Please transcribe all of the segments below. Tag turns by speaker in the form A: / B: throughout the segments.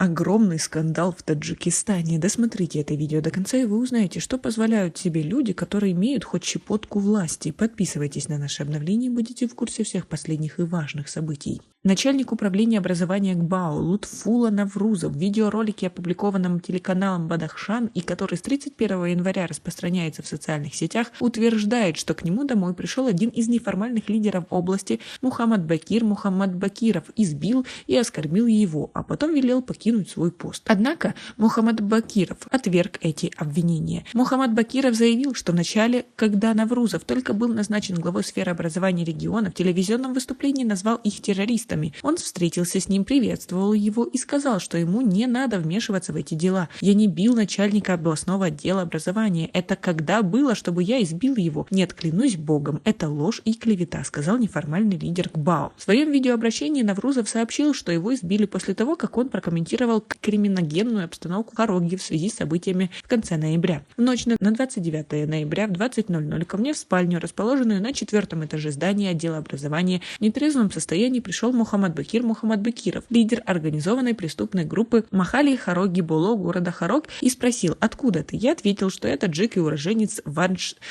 A: Огромный скандал в Таджикистане. Досмотрите это видео до конца, и вы узнаете, что позволяют себе люди, которые имеют хоть щепотку власти. Подписывайтесь на наши обновления и будете в курсе всех последних и важных событий. Начальник управления образования ГБАО Лутфулла Наврузов в видеоролике, опубликованном телеканалом Бадахшан и который с 31 января распространяется в социальных сетях, утверждает, что к нему домой пришел один из неформальных лидеров области Мухаммад Бакиров, избил и оскорбил его, а потом велел покинуть свой пост. Однако Мухаммад Бакиров отверг эти обвинения. Мухаммад Бакиров заявил, что в начале, когда Наврузов только был назначен главой сферы образования региона, в телевизионном выступлении назвал их террористами. Он встретился с ним, приветствовал его и сказал, что ему не надо вмешиваться в эти дела. «Я не бил начальника областного отдела образования. Это когда было, чтобы я избил его? Нет, клянусь Богом, это ложь и клевета», сказал неформальный лидер ГБАО. В своем видеообращении Наврузов сообщил, что его избили после того, как он прокомментировал криминогенную обстановку в Хороге в связи с событиями в конце ноября. В ночь на 29 ноября в 20:00 ко мне в спальню, расположенную на 4-м этаже здания отдела образования, в нетрезвом состоянии пришел Мухаммад Бакиров, лидер организованной преступной группы Махали Хороги Боло города Хорог, и спросил: «Откуда ты?». Я ответил, что это таджик и уроженец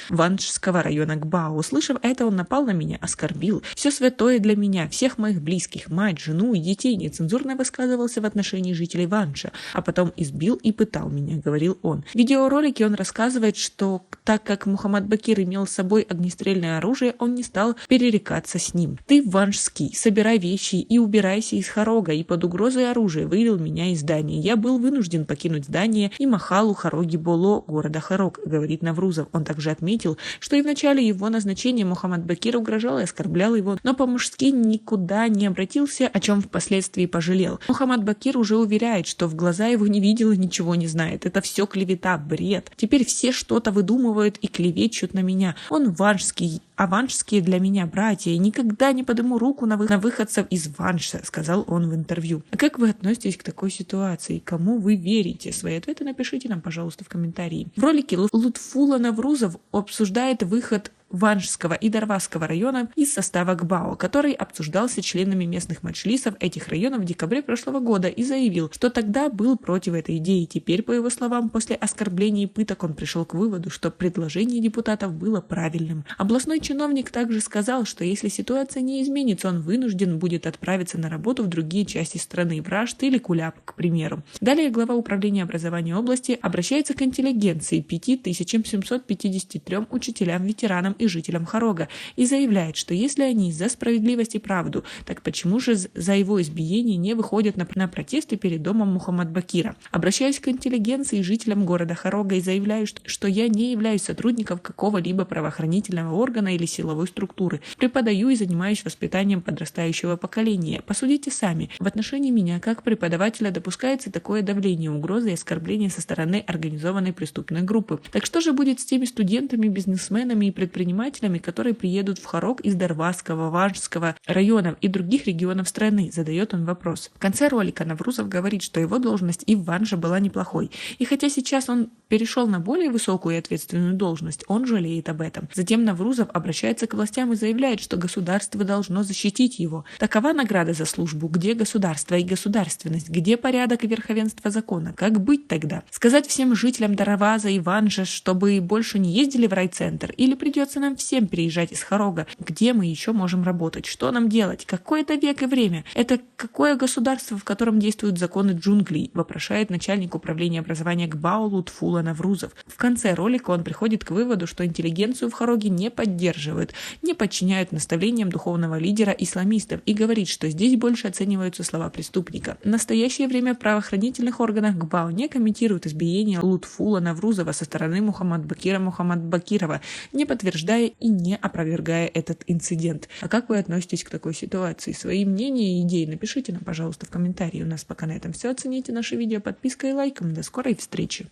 A: Ванжского района ГБАО. Услышав это, он напал на меня, оскорбил все святое для меня, всех моих близких, мать, жену и детей, нецензурно высказывался в отношении жителей Ванжа, а потом избил и пытал меня, говорил он. В видеоролике он рассказывает, что так как Мухаммад Бакир имел с собой огнестрельное оружие, он не стал перерекаться с ним. «Ты ванжский, собирай вещи и убирайся из Хорога», и под угрозой оружия вывел меня из здания. Я был вынужден покинуть здание и Махалу Хороги Боло города Хорог, говорит Наврузов. Он также отметил, что и в начале его назначения Мухаммад Бакир угрожал и оскорблял его, но по-мужски никуда не обратился, о чем впоследствии пожалел. Мухаммад Бакир уже уверяет, что в глаза его не видел и ничего не знает. Это все клевета, бред. Теперь все что-то выдумывают и клевещут на меня. Он ванжский, а ванжские для меня братья, и никогда не подниму руку на выходцев из Ванжа, сказал он в интервью. А как вы относитесь к такой ситуации? Кому вы верите? Свои ответы напишите нам, пожалуйста, в комментарии. В ролике Лутфулла Наврузов обсуждает выход Ванжского и Дарвазского района из состава ГБАО, который обсуждался членами местных маджлисов этих районов в декабре прошлого года, и заявил, что тогда был против этой идеи. Теперь, по его словам, после оскорблений и пыток он пришел к выводу, что предложение депутатов было правильным. Областной чиновник также сказал, что если ситуация не изменится, он вынужден будет отправиться на работу в другие части страны, в Рашт или Куляб, к примеру. Далее глава управления образования области обращается к интеллигенции 5753 учителям-ветеранам и жителям Хорога и заявляет, что если они за справедливость и правду, так почему же за его избиение не выходят на протесты перед домом Мухаммад Бакира? Обращаюсь к интеллигенции и жителям города Хорога и заявляю, что я не являюсь сотрудником какого-либо правоохранительного органа или силовой структуры. Преподаю и занимаюсь воспитанием подрастающего поколения. Посудите сами. В отношении меня, как преподавателя, допускается такое давление, угрозы и оскорбления со стороны организованной преступной группы. Так что же будет с теми студентами, бизнесменами и предпринимателями, которые приедут в Хорог из Дарвазского, Ванжского районов и других регионов страны, задает он вопрос. В конце ролика Наврузов говорит, что его должность и в Ванже была неплохой. И хотя сейчас он перешел на более высокую и ответственную должность, он жалеет об этом. Затем Наврузов обращается к властям и заявляет, что государство должно защитить его. Такова награда за службу. Где государство и государственность? Где порядок и верховенство закона? Как быть тогда? Сказать всем жителям Дарваза и Ванжа, чтобы больше не ездили в райцентр? Или придется нам всем переезжать из Хорога? Где мы еще можем работать? Что нам делать? Какой это век и время? Это какое государство, в котором действуют законы джунглей? Вопрошает начальник управления образования ГБАО Лутфулла Наврузов. В конце ролика он приходит к выводу, что интеллигенцию в Хороге не поддерживают, не подчиняют наставлениям духовного лидера исламистов и говорит, что здесь больше оцениваются слова преступника. В настоящее время в правоохранительных органах ГБАО не комментируют избиение Лутфулла Наврузова со стороны Мухаммад Бакирова, не подтверждая и не опровергая этот инцидент. А как вы относитесь к такой ситуации? Свои мнения и идеи напишите нам, пожалуйста, в комментарии. У нас пока на этом все. Оцените наше видео подпиской и лайком. До скорой встречи!